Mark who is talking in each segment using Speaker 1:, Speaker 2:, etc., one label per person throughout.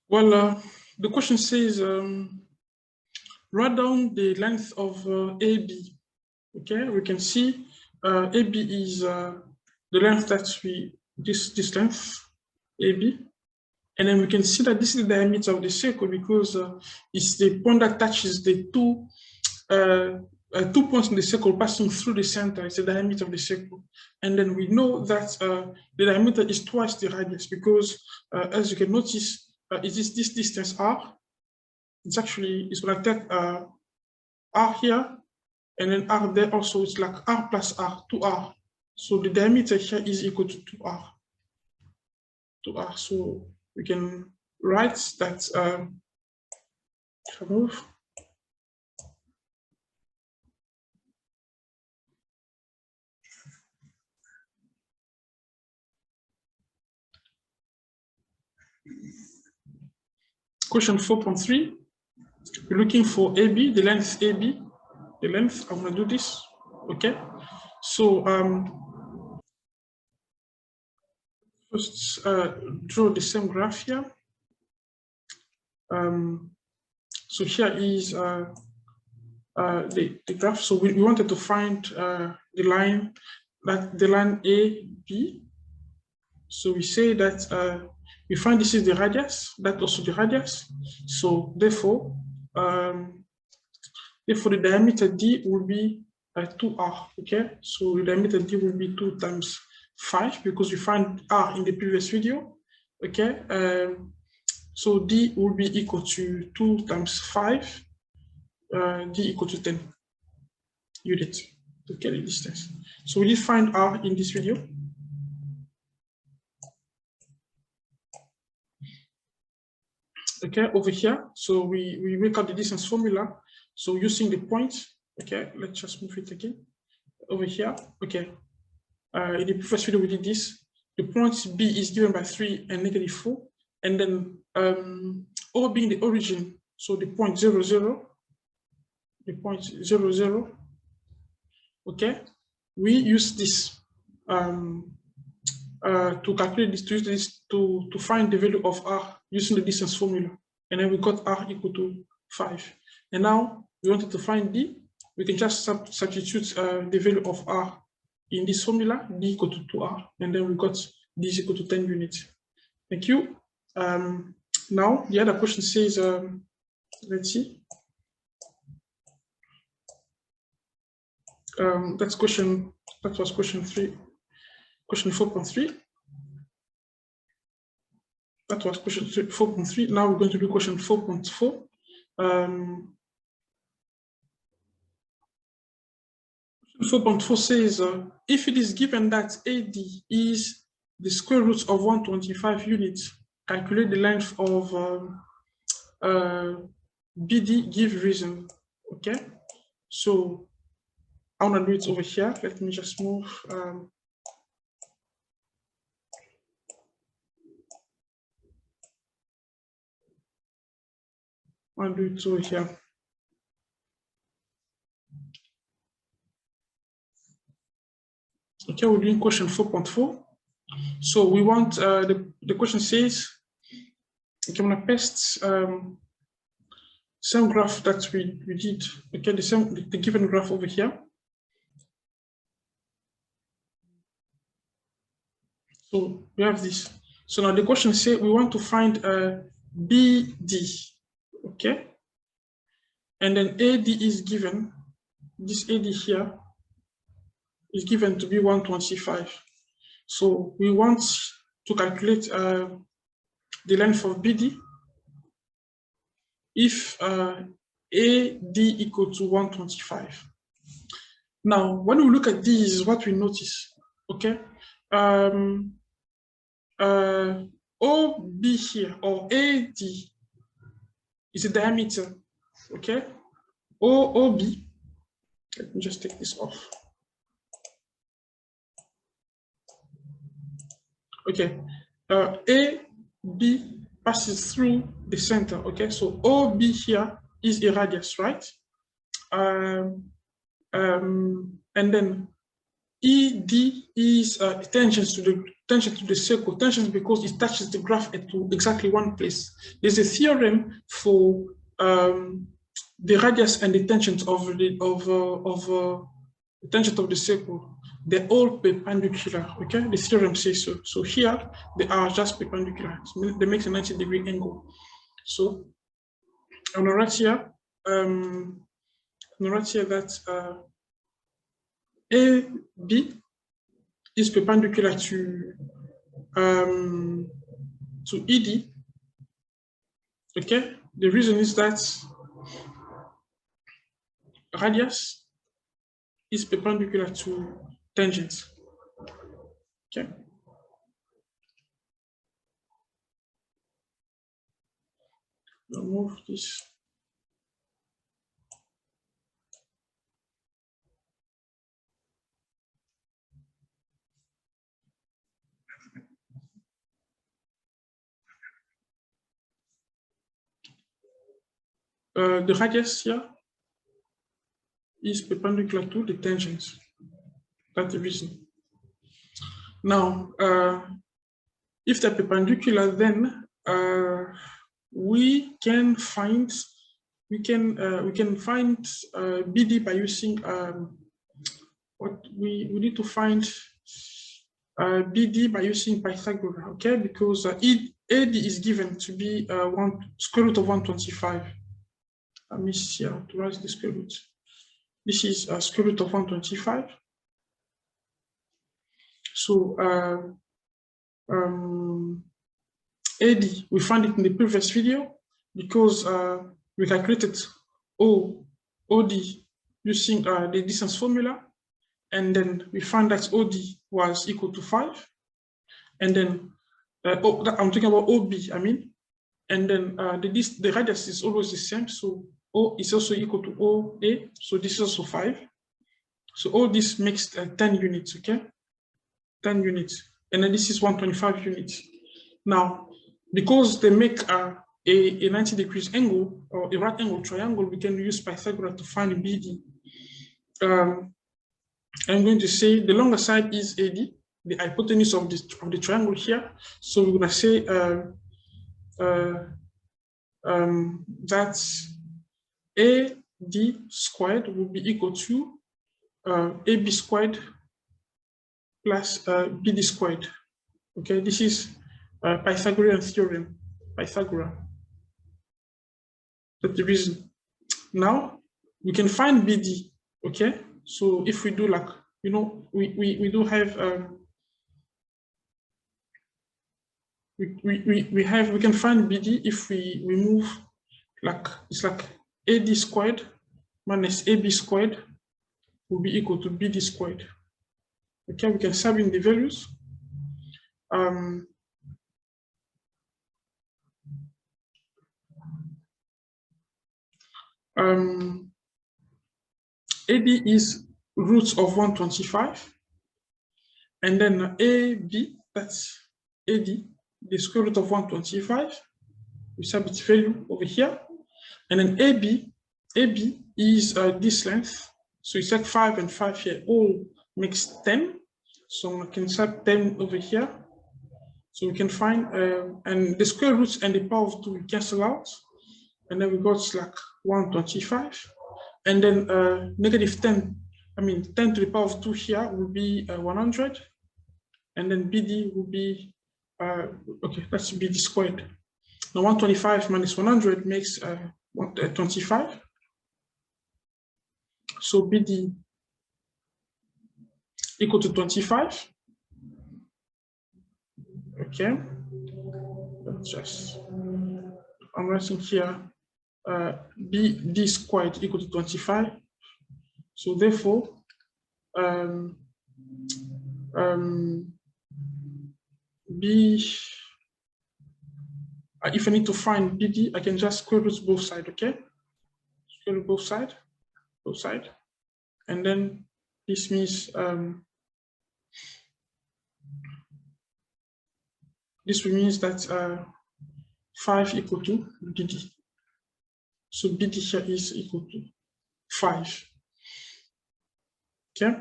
Speaker 1: Well, the question says, write down the length of AB. Okay, we can see AB is the length that this length, AB. And then we can see that this is the diameter of the circle because it's the point that touches the two points in the circle passing through the center. It's the diameter of the circle. And then we know that the diameter is twice the radius because as you can notice, is this distance r? It's going to take r here and then r there also. It's like r plus r, 2r. So the diameter here is equal to 2r. 2r. So we can write that question 4.3, we're looking for AB, the length AB, the length. I'm going to do this. Okay. So first draw the same graph here. So here is the graph. So we wanted to find the line AB. So we say that we find this is the radius, that also the radius. So therefore the diameter D will be 2r. Okay, so the diameter D will be 2 times 5 because we find r in the previous video. Okay, so D will be equal to 2 times 5, D equal to 10 units. Okay, the distance. So we did find r in this video. Okay, over here, so we work out the distance formula. So using the point, okay, let's just move it again over here. Okay, in the previous video we did this. The point B is given by 3 and -4, and then O being the origin, so the point 0, 0, the point 0, 0. Okay, we use this to calculate this, to use this to find the value of r using the distance formula, and then we got r equal to 5. And now we wanted to find D. We can just substitute the value of r in this formula, D equal to 2r, and then we got D is equal to 10 units. Thank you. Now the other question says, let's see. That was question 3. Question 4.3. That was question 4.3. Now we're going to do question 4.4. Question 4.4 says, if it is given that AD is the square root of 125 units, calculate the length of BD, give reason. Okay, so I want to do it over here. Let me just move. I'll do it over here. Okay, we're doing question 4.4. So we want the question says, okay, I'm gonna paste same graph that we did. Okay, the given graph over here. So we have this. So now the question says we want to find BD. Okay, and then AD is given, this AD here is given to be 125. So we want to calculate the length of BD if AD equal to 125. Now, when we look at these, what we notice, okay, OB here, or AD, is a diameter, okay? OB, let me just take this off. Okay, AB passes through the center, okay? So OB here is a radius, right? And then ED is tangent tangent to the circle. Tangent because it touches the graph at exactly one place. There's a theorem for the radius and the tangent of the tangent of the circle. They're all perpendicular. Okay, the theorem says so. So here they are just perpendicular. So they make a 90-degree angle. So I'm gonna write here. That AB is perpendicular to ED. Okay, the reason is that radius is perpendicular to tangent. Okay. I'll move this. The radius here is perpendicular to the tangent. That's the reason. Now, if they're perpendicular, then we can find BD by using what we need to find BD by using Pythagoras. Okay, because AD is given to be square root of 125. Let me see how to write the square root. This is square root of 125. So AD, we found it in the previous video because we calculated OD using the distance formula, and then we found that OD was equal to 5, and then I'm talking about OB, I mean, and then the radius is always the same, so O is also equal to OA, so this is also 5. So all this makes 10 units, okay? 10 units, and then this is 125 units. Now, because they make a 90 degrees angle or a right angle triangle, we can use Pythagoras to find BD. I'm going to say the longer side is AD, the hypotenuse of the triangle here. So we're going to say that AD squared will be equal to AB squared plus BD squared. Okay, this is Pythagorean theorem, Pythagoras. That's the reason. Now we can find BD. Okay, so if we do like, you know, we do have we can find BD if we move, like, it's like AD squared minus AB squared will be equal to BD squared. Okay, we can sub in the values. AD is roots of 125, and then AB, that's AD, the square root of 125. We sub its value over here, and then AB is this length, so it's like 5 and 5 here, all makes 10. So I can sub 10 over here. So we can find, and the square roots and the power of 2 we cancel out, and then we got like 125, and then negative 10, I mean 10 to the power of 2 here will be 100, and then BD will be, okay, that's BD squared. Now 125 minus 100 makes 25. So BD equal to 25. Okay, let's just, I'm writing here BD squared equal to 25. So therefore, if I need to find BD, I can just square root both sides, okay? Square root both sides, and then this means this means that 5 equal to BD. So BD here is equal to 5. Okay.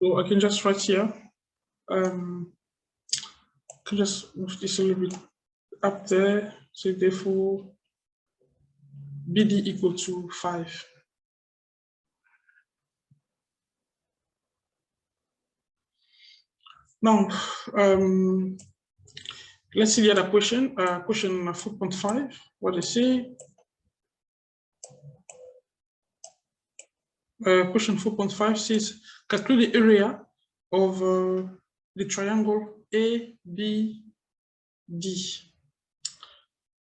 Speaker 1: So I can just write here, can just move this a little bit up there. So therefore, BD equal to 5. Now, let's see the other question, question 4.5, what they say. Question 4.5 says, calculate the area of the triangle ABD.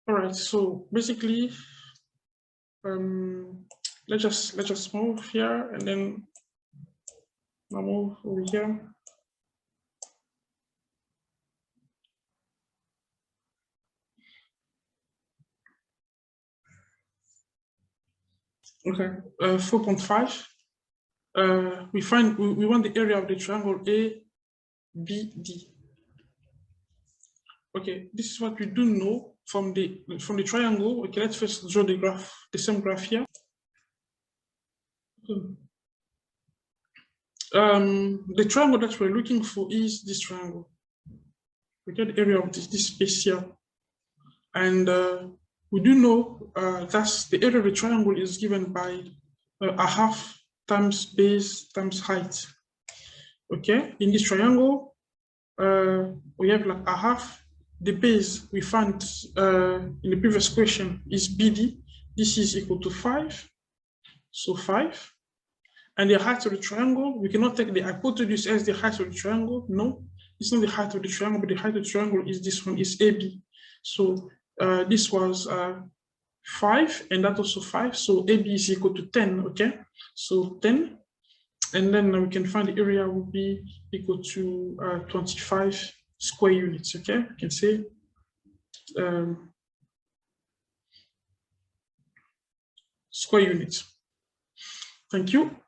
Speaker 1: All right, so basically, let's just move here and then I'll move over here. Okay, 4.5. We want the area of the triangle ABD. Okay, this is what we do know from the triangle. Okay, let's first draw the graph, the same graph here. The triangle that we're looking for is this triangle. We get the area of this space here, and we do know that the area of the triangle is given by a half times base times height. Okay, in this triangle, we have like a half. The base we found in the previous question is BD. This is equal to 5, so 5. And the height of the triangle, we cannot take the hypotenuse as the height of the triangle. No, it's not the height of the triangle, but the height of the triangle is this one, is AB. So this was 5, and that also 5. So AB is equal to 10, okay? So 10, and then we can find the area will be equal to 25 square units, okay? You can say square units. Thank you.